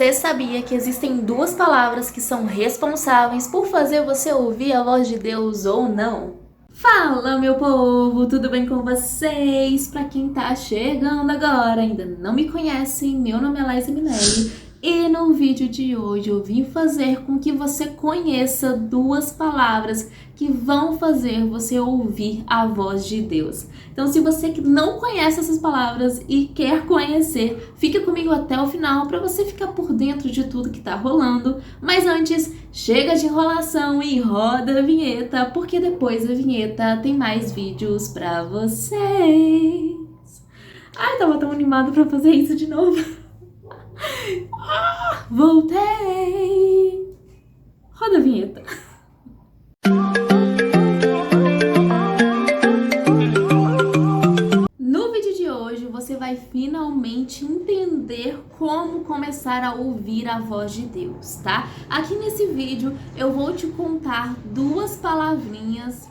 Você sabia que existem duas palavras que são responsáveis por fazer você ouvir a voz de Deus ou não? Fala, meu povo, tudo bem com vocês? Pra quem tá chegando agora, ainda não me conhecem, meu nome é Laísa Minelli e no vídeo de hoje eu vim fazer com que você conheça duas palavras que vão fazer você ouvir a voz de Deus. Então, se você que não conhece essas palavras e quer conhecer, fica comigo até o final para você ficar por dentro de tudo que tá rolando. Mas antes, chega de enrolação e roda a vinheta, porque depois da vinheta tem mais vídeos pra vocês. Ai, tava tão animado pra fazer isso de novo. Voltei! Roda a vinheta. No vídeo de hoje você vai finalmente entender como começar a ouvir a voz de Deus, tá? Aqui nesse vídeo eu vou te contar duas palavrinhas.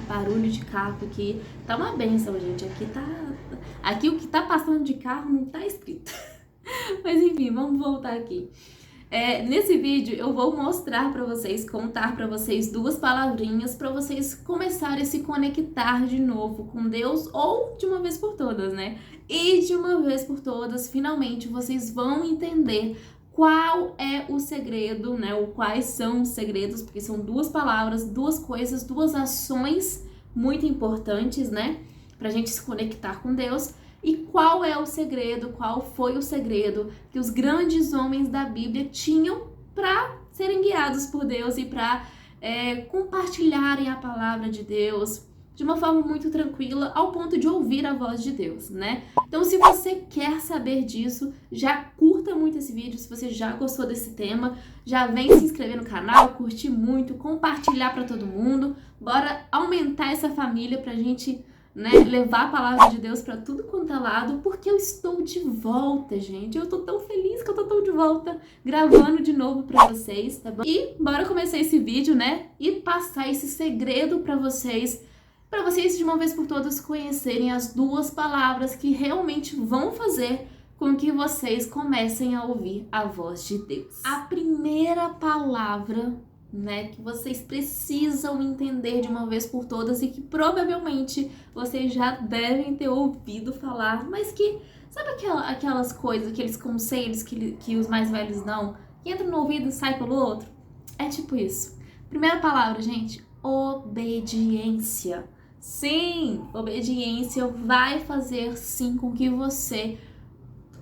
Barulho de carro aqui tá uma benção, gente. Aqui o que tá passando de carro não tá escrito. Mas enfim, vamos voltar aqui. Nesse vídeo eu vou mostrar pra vocês, contar pra vocês duas palavrinhas pra vocês começarem a se conectar de novo com Deus, ou de uma vez por todas, né? E de uma vez por todas, finalmente vocês vão entender qual é o segredo, né? Ou quais são os segredos, porque são duas palavras, duas coisas, duas ações muito importantes, né? Pra gente se conectar com Deus. E qual é o segredo, qual foi o segredo que os grandes homens da Bíblia tinham para serem guiados por Deus e para compartilharem a palavra de Deus de uma forma muito tranquila, ao ponto de ouvir a voz de Deus, né? Então, se você quer saber disso, já curta muito esse vídeo. Se você já gostou desse tema, já vem se inscrever no canal, curtir muito, compartilhar para todo mundo. Bora aumentar essa família pra gente, né, levar a palavra de Deus pra tudo quanto é lado, porque eu estou de volta, gente. Eu tô tão feliz que eu tô tão de volta, gravando de novo pra vocês, tá bom? E bora começar esse vídeo, né, e passar esse segredo pra vocês de uma vez por todas conhecerem as duas palavras que realmente vão fazer com que vocês comecem a ouvir a voz de Deus. A primeira palavra, né, que vocês precisam entender de uma vez por todas e que provavelmente vocês já devem ter ouvido falar, mas que, sabe aquelas coisas, aqueles conselhos que os mais velhos dão, que entra no ouvido e sai pelo outro? É tipo isso. Primeira palavra, gente, obediência. Sim, obediência vai fazer sim com que você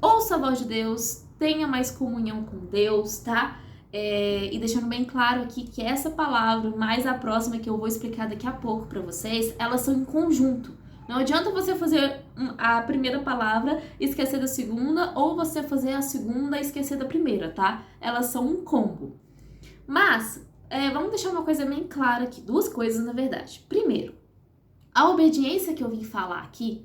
ouça a voz de Deus, tenha mais comunhão com Deus, tá? E deixando bem claro aqui que essa palavra, mais a próxima que eu vou explicar daqui a pouco pra vocês, elas são em conjunto. Não adianta você fazer a primeira palavra e esquecer da segunda, ou você fazer a segunda e esquecer da primeira, tá? Elas são um combo. Mas, vamos deixar uma coisa bem clara aqui, duas coisas na verdade. Primeiro, a obediência que eu vim falar aqui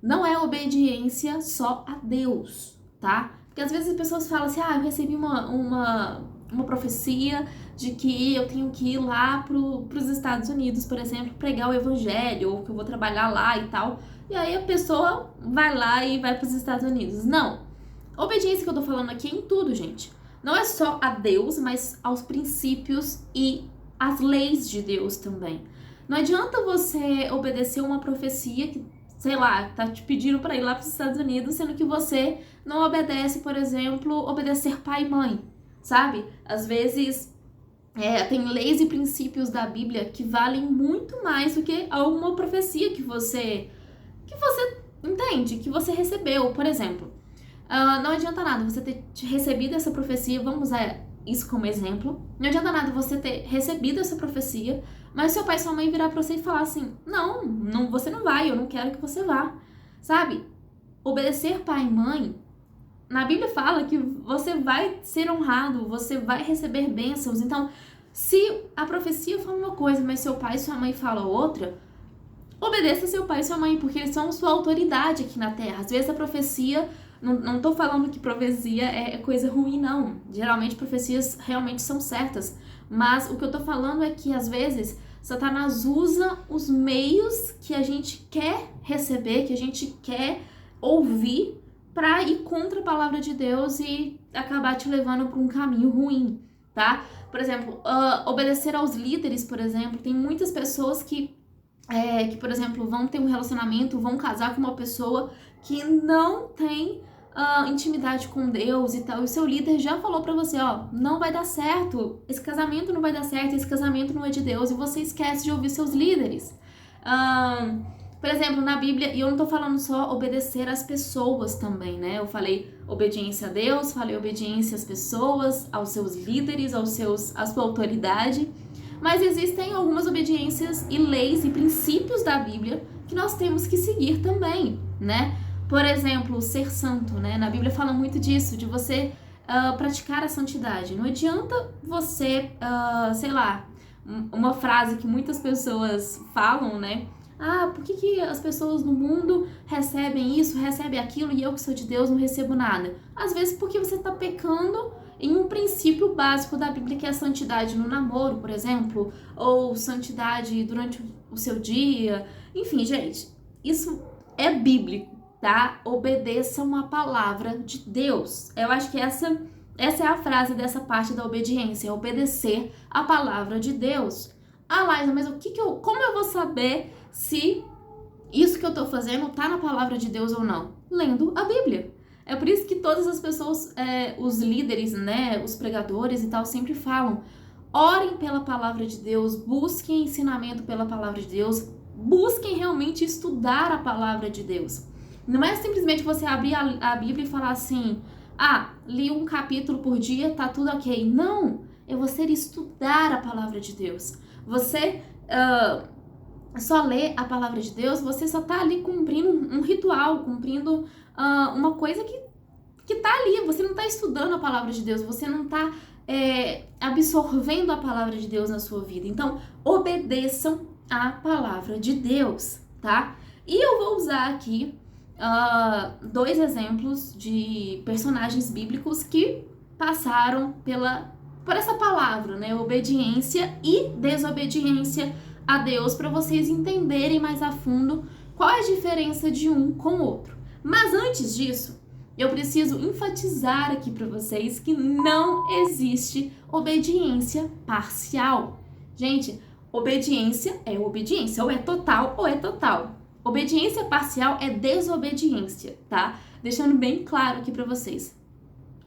não é obediência só a Deus, tá? Porque às vezes as pessoas falam assim, eu recebi uma profecia de que eu tenho que ir lá pros Estados Unidos, por exemplo, pregar o evangelho, ou que eu vou trabalhar lá e tal. E aí a pessoa vai lá e vai pros Estados Unidos. Não. A obediência que eu tô falando aqui é em tudo, gente. Não é só a Deus, mas aos princípios e às leis de Deus também. Não adianta você obedecer uma profecia que, sei lá, tá te pedindo para ir lá para os Estados Unidos, sendo que você não obedece, por exemplo, obedecer pai e mãe, sabe? Às vezes tem leis e princípios da Bíblia que valem muito mais do que alguma profecia que você entende, que você recebeu. Por exemplo, não adianta nada você ter recebido essa profecia, vamos usar isso como exemplo. Não adianta nada você ter recebido essa profecia, mas seu pai e sua mãe virar pra você e falar assim, não, você não vai, eu não quero que você vá, sabe? Obedecer pai e mãe, na Bíblia fala que você vai ser honrado, você vai receber bênçãos. Então, se a profecia fala uma coisa, mas seu pai e sua mãe falam outra, obedeça seu pai e sua mãe, porque eles são sua autoridade aqui na terra. Às vezes a profecia, não tô falando que profecia é coisa ruim, não. Geralmente profecias realmente são certas. Mas o que eu tô falando é que às vezes Satanás usa os meios que a gente quer receber, que a gente quer ouvir, pra ir contra a palavra de Deus e acabar te levando para um caminho ruim, tá? Por exemplo, obedecer aos líderes, por exemplo, tem muitas pessoas que, por exemplo, vão ter um relacionamento, vão casar com uma pessoa que não tem intimidade com Deus e tal, e o seu líder já falou pra você, ó, não vai dar certo, esse casamento não vai dar certo, esse casamento não é de Deus, e você esquece de ouvir seus líderes. Por exemplo, na Bíblia, e eu não tô falando só obedecer às pessoas também, né? Eu falei obediência a Deus, falei obediência às pessoas, aos seus líderes, à sua autoridade, mas existem algumas obediências e leis e princípios da Bíblia que nós temos que seguir também, né? Por exemplo, ser santo, né? Na Bíblia fala muito disso, de você praticar a santidade. Não adianta você, sei lá, uma frase que muitas pessoas falam, né? Ah, por que as pessoas no mundo recebem isso, recebem aquilo e eu que sou de Deus não recebo nada? Às vezes porque você está pecando em um princípio básico da Bíblia, que é a santidade no namoro, por exemplo, ou santidade durante o seu dia. Enfim, gente, isso é bíblico, tá? Obedeçam a palavra de Deus. Eu acho que essa é a frase dessa parte da obediência, obedecer a palavra de Deus. Ah, Laísa, mas como eu vou saber se isso que eu tô fazendo tá na palavra de Deus ou não? Lendo a Bíblia. É por isso que todas as pessoas, os líderes, né, os pregadores e tal, sempre falam: orem pela palavra de Deus, busquem ensinamento pela palavra de Deus, busquem realmente estudar a palavra de Deus. Não é simplesmente você abrir a Bíblia e falar assim: ah, li um capítulo por dia, tá tudo ok. Não, é você estudar a palavra de Deus. Você só lê a palavra de Deus, você só tá ali cumprindo um ritual, cumprindo uma coisa que tá ali. Você não tá estudando a palavra de Deus, você não tá absorvendo a palavra de Deus na sua vida. Então, obedeçam a palavra de Deus, tá? E eu vou usar aqui 2 exemplos de personagens bíblicos que passaram por essa palavra, né? Obediência e desobediência a Deus, para vocês entenderem mais a fundo qual é a diferença de um com o outro. Mas antes disso, eu preciso enfatizar aqui para vocês que não existe obediência parcial. Gente, obediência é obediência, ou é total ou é total. Obediência parcial é desobediência, tá? Deixando bem claro aqui para vocês.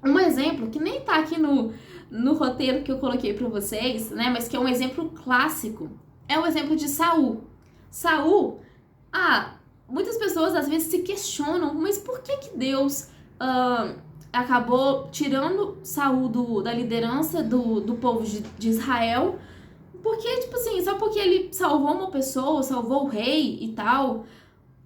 Um exemplo que nem tá aqui no roteiro que eu coloquei para vocês, né? Mas que é um exemplo clássico. É o exemplo de Saul. Saul, muitas pessoas às vezes se questionam, mas por que Deus acabou tirando Saul da liderança do povo de Israel? Porque, tipo assim, só porque ele salvou uma pessoa, salvou o rei e tal.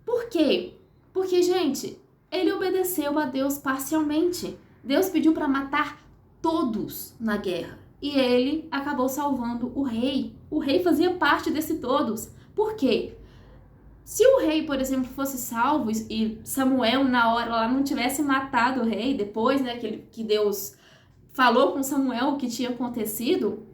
Por quê? Porque, gente, ele obedeceu a Deus parcialmente. Deus pediu para matar todos na guerra. E ele acabou salvando o rei. O rei fazia parte desse todos. Por quê? Se o rei, por exemplo, fosse salvo e Samuel, na hora lá, não tivesse matado o rei, depois, né, que Deus falou com Samuel o que tinha acontecido,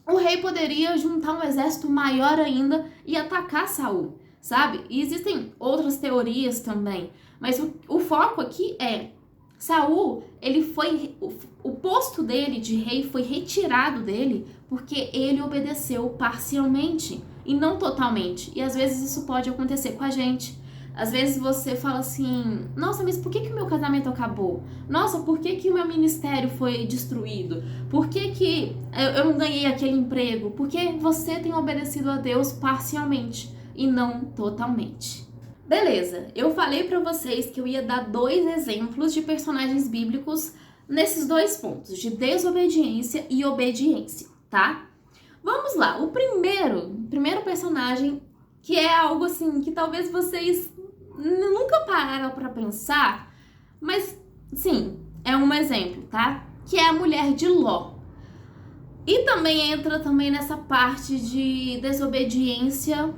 o rei poderia juntar um exército maior ainda e atacar Saul, sabe? E existem outras teorias também, mas o foco aqui é Saul, o posto dele de rei foi retirado dele porque ele obedeceu parcialmente e não totalmente. E às vezes isso pode acontecer com a gente. Às vezes você fala assim: nossa, mas por que o meu casamento acabou? Nossa, por que o meu ministério foi destruído? Por que eu não ganhei aquele emprego? Porque você tem obedecido a Deus parcialmente e não totalmente. Beleza, eu falei pra vocês que eu ia dar 2 exemplos de personagens bíblicos nesses 2 pontos, de desobediência e obediência, tá? Vamos lá, o primeiro personagem, que é algo assim que talvez vocês nunca pararam pra pensar, mas sim, é um exemplo, tá? Que é a mulher de Ló. E também entra nessa parte de desobediência,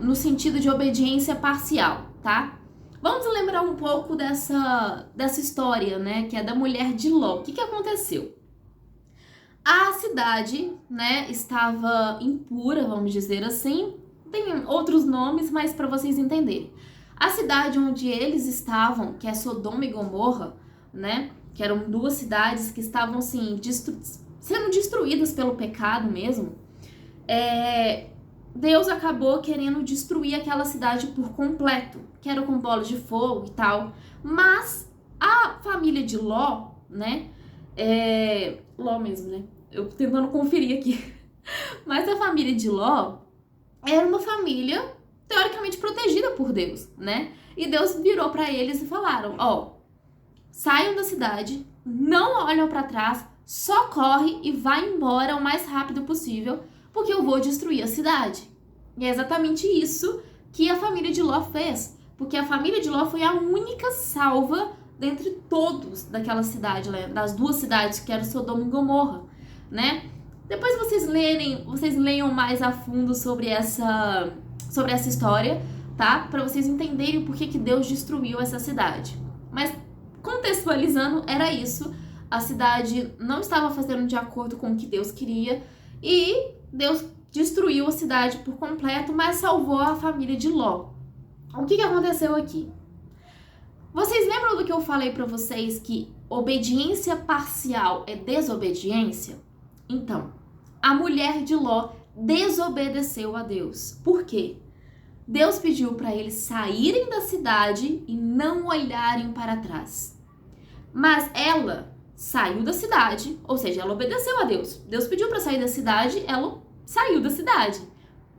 no sentido de obediência parcial, tá? Vamos lembrar um pouco dessa história, né, que é da mulher de Ló. O que aconteceu? A cidade, né, estava impura, vamos dizer assim. Tem outros nomes, mas para vocês entenderem. A cidade onde eles estavam, que é Sodoma e Gomorra, né? Que eram duas cidades que estavam, assim, sendo destruídas pelo pecado mesmo. Deus acabou querendo destruir aquela cidade por completo, que era com bolas de fogo e tal. Mas a família de Ló, né? Ló mesmo, né? Eu tentando conferir aqui. Mas a família de Ló era uma família teoricamente protegida por Deus, né? E Deus virou para eles e falaram: ó, saiam da cidade, não olham para trás, só corre e vai embora o mais rápido possível, porque eu vou destruir a cidade. E é exatamente isso que a família de Ló fez, porque a família de Ló foi a única salva dentre todos daquela cidade, das duas cidades que eram Sodoma e Gomorra, né? Depois vocês leiam mais a fundo sobre essa história, tá? Para vocês entenderem por que Deus destruiu essa cidade. Mas contextualizando, era isso. A cidade não estava fazendo de acordo com o que Deus queria e Deus destruiu a cidade por completo, mas salvou a família de Ló. O que aconteceu aqui? Vocês lembram do que eu falei para vocês que obediência parcial é desobediência? Então, a mulher de Ló desobedeceu a Deus. Por quê? Deus pediu para eles saírem da cidade e não olharem para trás. Mas ela saiu da cidade, ou seja, ela obedeceu a Deus. Deus pediu para sair da cidade, ela saiu da cidade.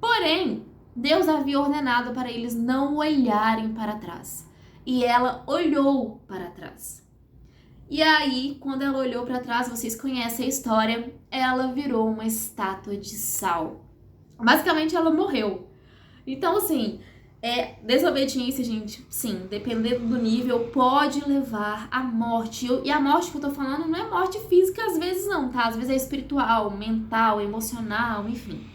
Porém, Deus havia ordenado para eles não olharem para trás. E ela olhou para trás. E aí, quando ela olhou para trás, vocês conhecem a história, ela virou uma estátua de sal. Basicamente, ela morreu. Então, assim, desobediência, gente, sim, dependendo do nível, pode levar à morte. E a morte que eu tô falando não é morte física, às vezes não, tá? Às vezes é espiritual, mental, emocional, enfim.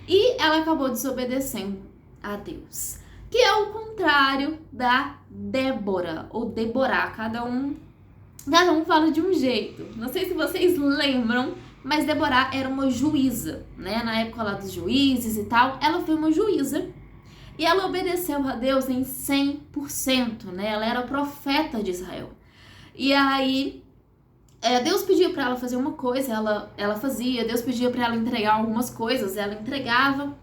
E ela acabou desobedecendo a Deus. Que é o contrário da Débora, ou Deborah, cada um fala de um jeito. Não sei se vocês lembram, mas Deborah era uma juíza, né? Na época lá dos juízes e tal, ela foi uma juíza e ela obedeceu a Deus em 100%, né? Ela era profeta de Israel. E aí, Deus pediu para ela fazer uma coisa, ela fazia. Deus pedia para ela entregar algumas coisas, ela entregava.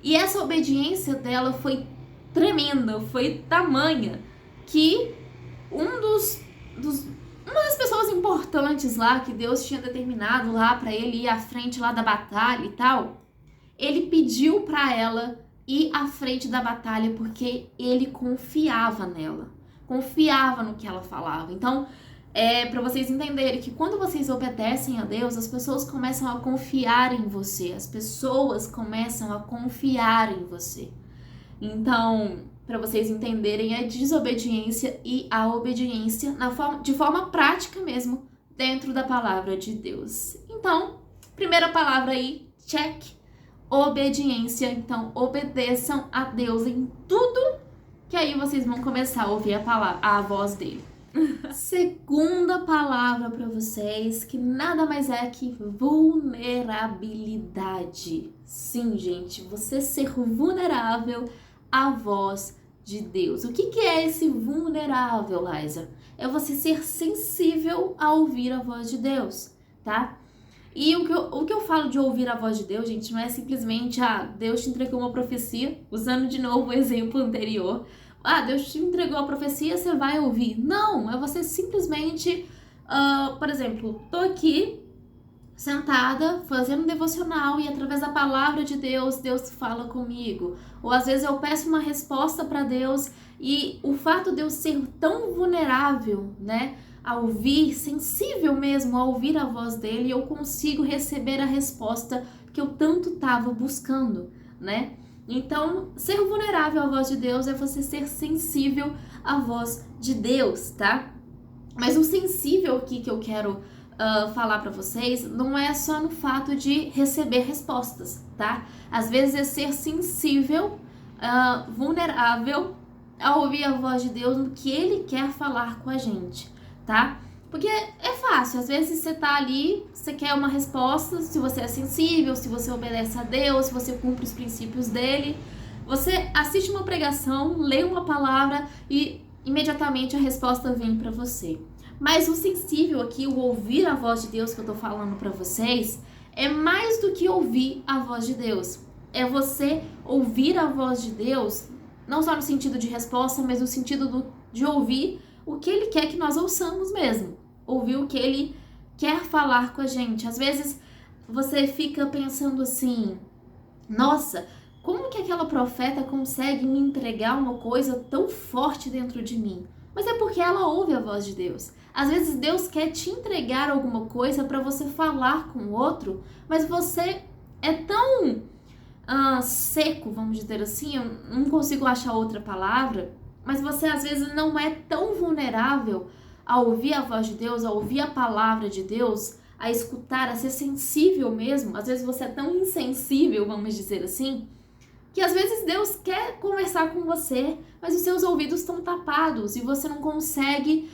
E essa obediência dela foi tremenda, foi tamanha que uma das pessoas importantes lá, que Deus tinha determinado lá para ele ir à frente lá da batalha e tal, ele pediu para ela ir à frente da batalha porque ele confiava nela, confiava no que ela falava. Então, para vocês entenderem que quando vocês obedecem a Deus, as pessoas começam a confiar em você, as pessoas começam a confiar em você. Então, para vocês entenderem a desobediência e a obediência de forma prática mesmo, dentro da palavra de Deus. Então, primeira palavra aí, check, obediência. Então, obedeçam a Deus em tudo, que aí vocês vão começar a ouvir a voz dele. Segunda palavra para vocês, que nada mais é que vulnerabilidade. Sim, gente, você ser vulnerável à voz de Deus. O que é esse vulnerável, Liza? É você ser sensível a ouvir a voz de Deus, tá? E o que eu falo de ouvir a voz de Deus, gente, não é simplesmente, Deus te entregou uma profecia, usando de novo o exemplo anterior. Deus te entregou a profecia, você vai ouvir. Não, é você simplesmente, por exemplo, tô aqui sentada, fazendo um devocional e através da palavra de Deus, Deus fala comigo. Ou às vezes eu peço uma resposta para Deus e o fato de eu ser tão vulnerável, né, a ouvir, sensível mesmo a ouvir a voz dele, eu consigo receber a resposta que eu tanto estava buscando, né? Então, ser vulnerável à voz de Deus é você ser sensível à voz de Deus, tá? Mas o sensível aqui que eu quero falar pra vocês não é só no fato de receber respostas, tá? Às vezes é ser sensível, vulnerável a ouvir a voz de Deus no que Ele quer falar com a gente, tá? Porque é fácil, às vezes você tá ali, você quer uma resposta, se você é sensível, se você obedece a Deus, se você cumpre os princípios dele, Você assiste uma pregação, lê uma palavra e imediatamente a resposta vem para você. Mas o sensível aqui, o ouvir a voz de Deus que eu tô falando para vocês, é mais do que ouvir a voz de Deus. É você ouvir a voz de Deus, não só no sentido de resposta, mas no sentido de ouvir o que Ele quer que nós ouçamos mesmo. Ouvir o que Ele quer falar com a gente. Às vezes você fica pensando assim, nossa, como que aquela profeta consegue me entregar uma coisa tão forte dentro de mim? Mas é porque ela ouve a voz de Deus. Às vezes Deus quer te entregar alguma coisa para você falar com o outro, mas você é tão seco, vamos dizer assim, eu não consigo achar outra palavra, mas você às vezes não é tão vulnerável a ouvir a voz de Deus, a ouvir a palavra de Deus, a escutar, a ser sensível mesmo. Às vezes você é tão insensível, vamos dizer assim, que às vezes Deus quer conversar com você, mas os seus ouvidos estão tapados e você não consegue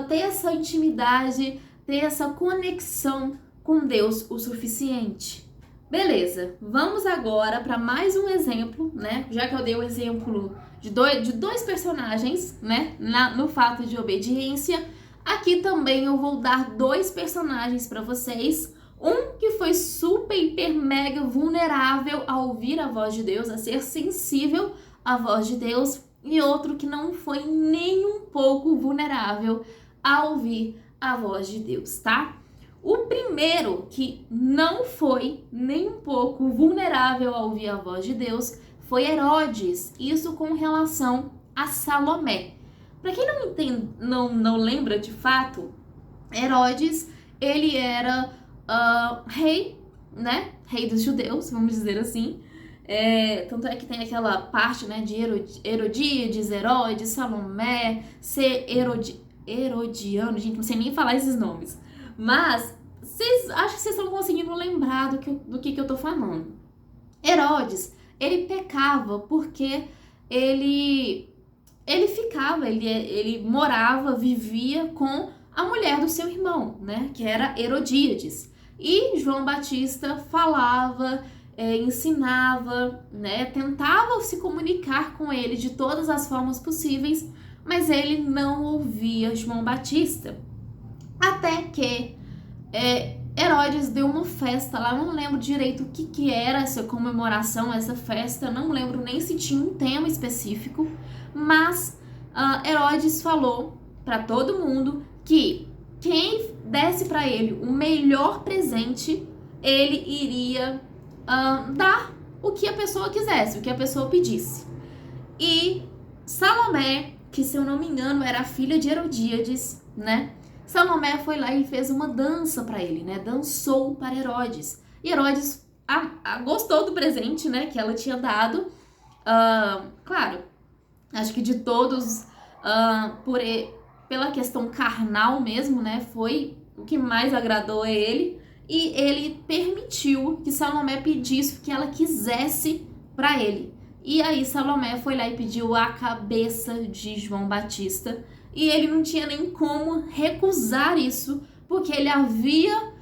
ter essa intimidade, ter essa conexão com Deus o suficiente. Beleza, vamos agora para mais um exemplo, né? Já que eu dei o exemplo de dois personagens, né? No fato de obediência, aqui também eu vou dar dois personagens para vocês. Um que foi super, hiper, mega vulnerável a ouvir a voz de Deus, a ser sensível à voz de Deus, e outro que não foi nem um pouco vulnerável a ouvir a voz de Deus, tá? O primeiro que não foi nem um pouco vulnerável a ouvir a voz de Deus foi Herodes, isso com relação a Salomé. Para quem não entende, não lembra de fato, Herodes, ele era rei, né? Rei dos judeus, vamos dizer assim. Tanto é que tem aquela parte, né, de Herodíades, Herodes, Salomé, ser herodiano, gente, não sei nem falar esses nomes. Mas acho que vocês estão conseguindo lembrar do que eu tô falando. Herodes, ele pecava porque ele morava, vivia com a mulher do seu irmão, né, que era Herodíades. E João Batista falava, ensinava, né, tentava se comunicar com ele de todas as formas possíveis, mas ele não ouvia João Batista. Até que Herodes deu uma festa lá, eu não lembro direito o que era essa comemoração, essa festa, não lembro nem se tinha um tema específico, mas Herodes falou para todo mundo que quem desse para ele o melhor presente, ele iria dar o que a pessoa quisesse, o que a pessoa pedisse. E Salomé, que se eu não me engano era a filha de Herodíades, né? Salomé foi lá e fez uma dança para ele, né? Dançou para Herodes. E Herodes gostou do presente, né? Que ela tinha dado. Claro, acho que de todos, pela questão carnal mesmo, né? Foi o que mais agradou a ele. E ele permitiu que Salomé pedisse o que ela quisesse para ele. E aí Salomé foi lá e pediu a cabeça de João Batista. E ele não tinha nem como recusar isso, porque ele havia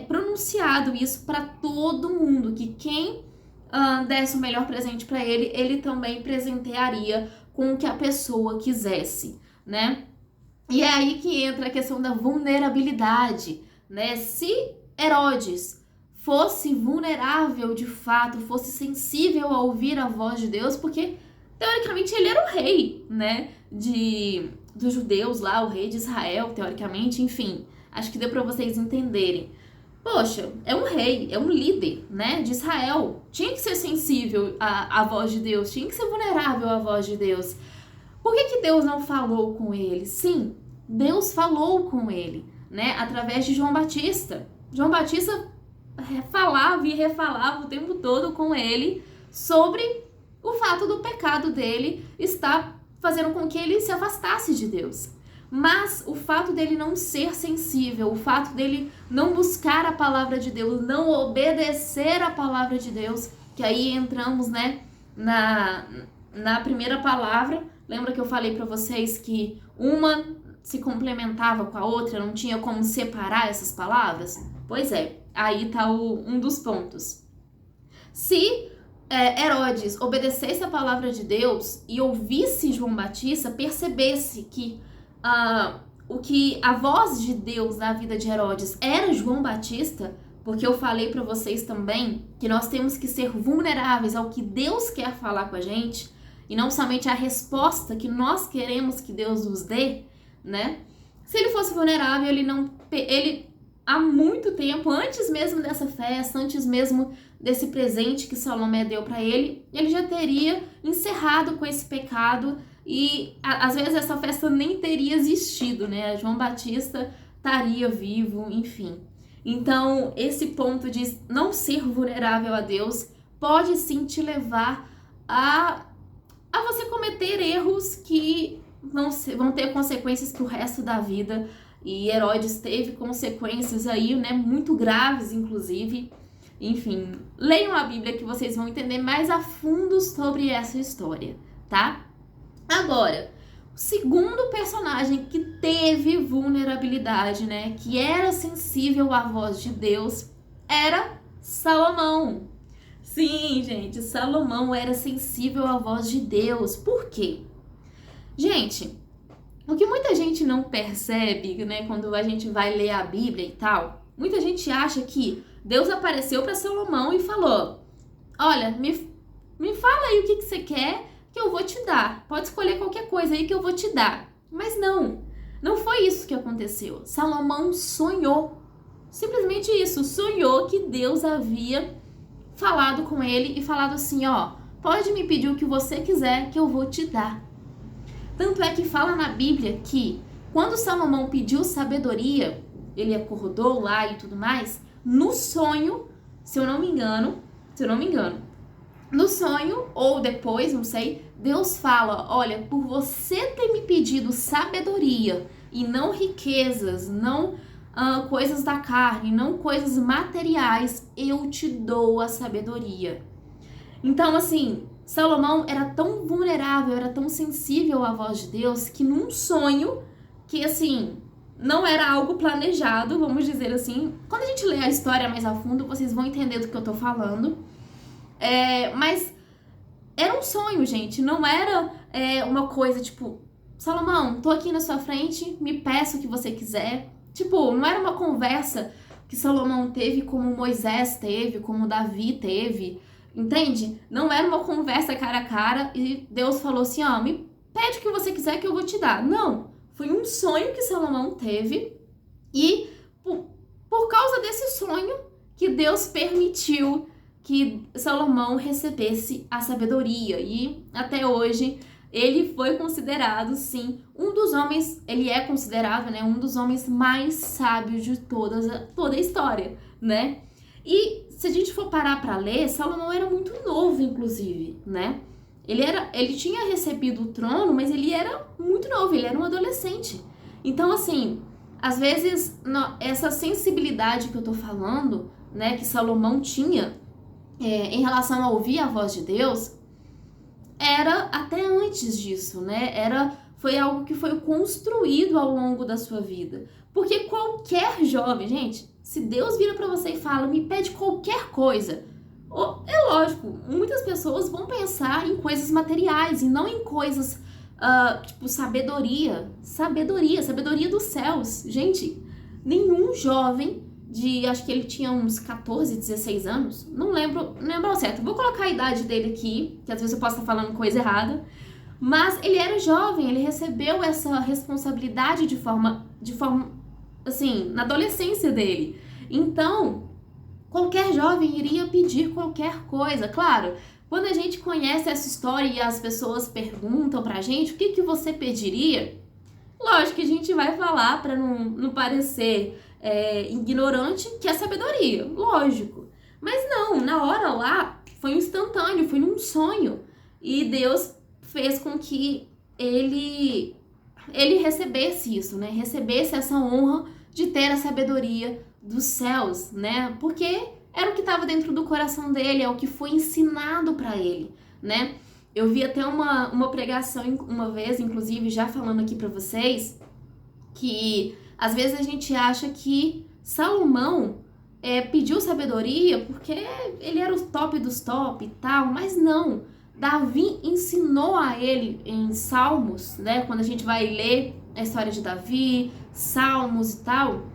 pronunciado isso para todo mundo, que quem desse o melhor presente para ele, ele também presentearia com o que a pessoa quisesse, né? E é aí que entra a questão da vulnerabilidade, né? Se Herodes fosse vulnerável de fato, fosse sensível a ouvir a voz de Deus, porque teoricamente ele era o rei, né, dos judeus lá, o rei de Israel, teoricamente, enfim, acho que deu para vocês entenderem. Poxa, é um rei, é um líder, né, de Israel, tinha que ser sensível à voz de Deus, tinha que ser vulnerável à voz de Deus. Por que Deus não falou com ele? Sim, Deus falou com ele, né, através de João Batista. João Batista falava e refalava o tempo todo com ele sobre o fato do pecado dele estar fazendo com que ele se afastasse de Deus. Mas o fato dele não ser sensível, o fato dele não buscar a palavra de Deus, não obedecer a palavra de Deus, que aí entramos, né, na primeira palavra. Lembra que eu falei para vocês que uma se complementava com a outra, não tinha como separar essas palavras? Pois é, aí tá um dos pontos. Se Herodes obedecesse a palavra de Deus e ouvisse João Batista, percebesse que o que a voz de Deus na vida de Herodes era João Batista, porque eu falei para vocês também que nós temos que ser vulneráveis ao que Deus quer falar com a gente e não somente a resposta que nós queremos que Deus nos dê, né? Se ele fosse vulnerável, ele há muito tempo, antes mesmo dessa festa, antes mesmo desse presente que Salomé deu para ele já teria encerrado com esse pecado e às vezes essa festa nem teria existido, né? João Batista estaria vivo, enfim. Então, esse ponto de não ser vulnerável a Deus pode sim te levar a você cometer erros que vão ter consequências pro resto da vida. E Herodes teve consequências aí, né, muito graves, inclusive. Enfim, leiam a Bíblia que vocês vão entender mais a fundo sobre essa história, tá? Agora, o segundo personagem que teve vulnerabilidade, né, que era sensível à voz de Deus, era Salomão. Sim, gente, Salomão era sensível à voz de Deus. Por quê? Gente, o que muita gente não percebe, né, quando a gente vai ler a Bíblia e tal, muita gente acha que Deus apareceu para Salomão e falou: olha, me fala aí o que você quer que eu vou te dar. Pode escolher qualquer coisa aí que eu vou te dar. Mas não foi isso que aconteceu. Salomão sonhou. Simplesmente isso, sonhou que Deus havia falado com ele e falado assim, ó, pode me pedir o que você quiser que eu vou te dar. Tanto é que fala na Bíblia que quando Salomão pediu sabedoria, ele acordou lá e tudo mais, no sonho, se eu não me engano, no sonho ou depois, não sei, Deus fala, olha, por você ter me pedido sabedoria e não riquezas, não coisas da carne, não coisas materiais, eu te dou a sabedoria. Então, assim, Salomão era tão vulnerável, era tão sensível à voz de Deus, que num sonho, que assim, não era algo planejado, vamos dizer assim, quando a gente lê a história mais a fundo, vocês vão entender do que eu tô falando, mas era um sonho, gente, não era uma coisa tipo, Salomão, tô aqui na sua frente, me peça o que você quiser. Tipo, não era uma conversa que Salomão teve como Moisés teve, como Davi teve, entende? Não era uma conversa cara a cara e Deus falou assim, ó, me pede o que você quiser que eu vou te dar. Não, foi um sonho que Salomão teve e por causa desse sonho que Deus permitiu que Salomão recebesse a sabedoria. E até hoje ele foi considerado, sim, um dos homens, ele é considerado, né, um dos homens mais sábios de toda a história, né? E se a gente for parar para ler, Salomão era muito novo, inclusive, né? Ele tinha recebido o trono, mas ele era muito novo, ele era um adolescente. Então, assim, às vezes, essa sensibilidade que eu tô falando, né, que Salomão tinha em relação a ouvir a voz de Deus, era até antes disso, né? Foi algo que foi construído ao longo da sua vida. Porque qualquer jovem, gente, se Deus vira pra você e fala, me pede qualquer coisa, é lógico, muitas pessoas vão pensar em coisas materiais e não em coisas, tipo, sabedoria dos céus. Gente, nenhum jovem acho que ele tinha uns 14, 16 anos, não lembro ao certo, vou colocar a idade dele aqui, que às vezes eu posso estar falando coisa errada, mas ele era jovem, ele recebeu essa responsabilidade de forma, assim, na adolescência dele. Então, qualquer jovem iria pedir qualquer coisa. Claro, quando a gente conhece essa história e as pessoas perguntam pra gente o que você pediria, lógico que a gente vai falar pra não parecer ignorante, que é sabedoria, lógico. Mas não, na hora lá, foi um instantâneo, foi num sonho. E Deus fez com que ele recebesse isso, né? Recebesse essa honra de ter a sabedoria dos céus, né? Porque era o que estava dentro do coração dele, é o que foi ensinado para ele, né? Eu vi até uma pregação uma vez, inclusive, já falando aqui para vocês, que às vezes a gente acha que Salomão pediu sabedoria porque ele era o top dos top e tal, mas não. Davi ensinou a ele em Salmos, né? Quando a gente vai ler a história de Davi, Salmos e tal,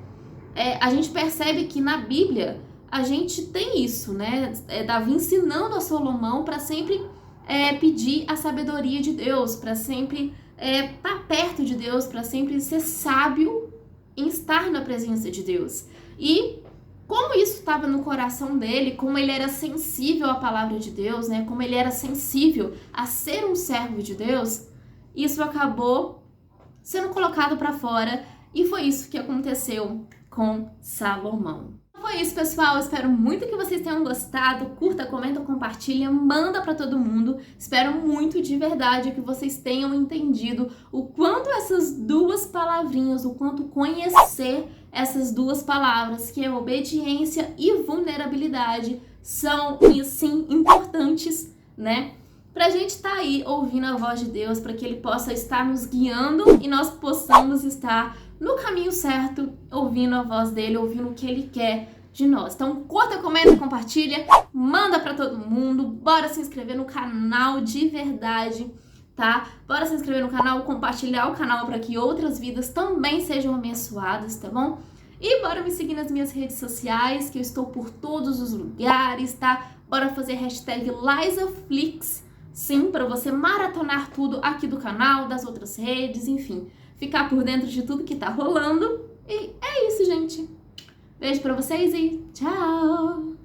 a gente percebe que na Bíblia a gente tem isso, né? Davi ensinando a Salomão para sempre pedir a sabedoria de Deus, para sempre estar perto de Deus, para sempre ser sábio em estar na presença de Deus. E como isso estava no coração dele, como ele era sensível à palavra de Deus, né? Como ele era sensível a ser um servo de Deus, isso acabou sendo colocado para fora e foi isso que aconteceu com Salomão. Foi isso, pessoal. Espero muito que vocês tenham gostado. Curta, comenta, compartilha, manda para todo mundo. Espero muito de verdade que vocês tenham entendido o quanto essas duas palavrinhas, o quanto conhecer essas duas palavras, que é obediência e vulnerabilidade, são, sim, importantes, né? Pra gente estar aí ouvindo a voz de Deus, para que Ele possa estar nos guiando e nós possamos estar no caminho certo, ouvindo a voz dele, ouvindo o que ele quer de nós. Então, curta, comenta, compartilha, manda pra todo mundo, bora se inscrever no canal de verdade, tá? Bora se inscrever no canal, compartilhar o canal para que outras vidas também sejam abençoadas, tá bom? E bora me seguir nas minhas redes sociais, que eu estou por todos os lugares, tá? Bora fazer hashtag LizaFlix, sim, para você maratonar tudo aqui do canal, das outras redes, enfim, ficar por dentro de tudo que tá rolando. E é isso, gente. Beijo pra vocês e tchau!